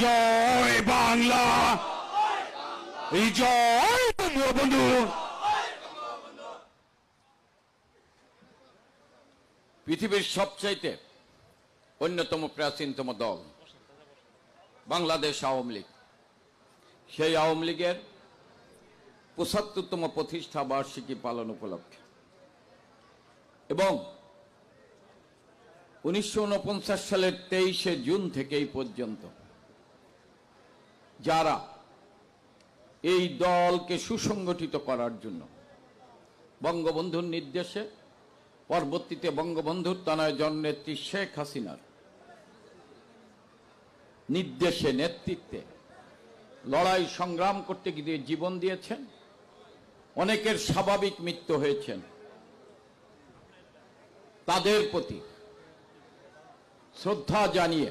জয় বাংলা, এই জয় বঙ্গবন্ধু। পৃথিবীর সবচাইতে অন্যতম প্রাচীনতম দল বাংলাদেশ আওয়ামী লীগ। সেই আওয়ামী লীগের ৭৫তম প্রতিষ্ঠা বার্ষিকী পালন উপলক্ষে এবং ১৯৪৯ সালের ২৩শে জুন থেকে এই পর্যন্ত যারা এই দলকে সুসংগঠিত করার জন্য বঙ্গবন্ধুর নির্দেশে, পরবর্তীতে বঙ্গবন্ধুর তনয় জননেত্রী শেখ হাসিনার নির্দেশে, নেতৃত্বে লড়াই সংগ্রাম করতে গিয়ে জীবন দিয়েছেন, অনেকের স্বাভাবিক মৃত্যু হয়েছেন, তাদের প্রতি শ্রদ্ধা জানিয়ে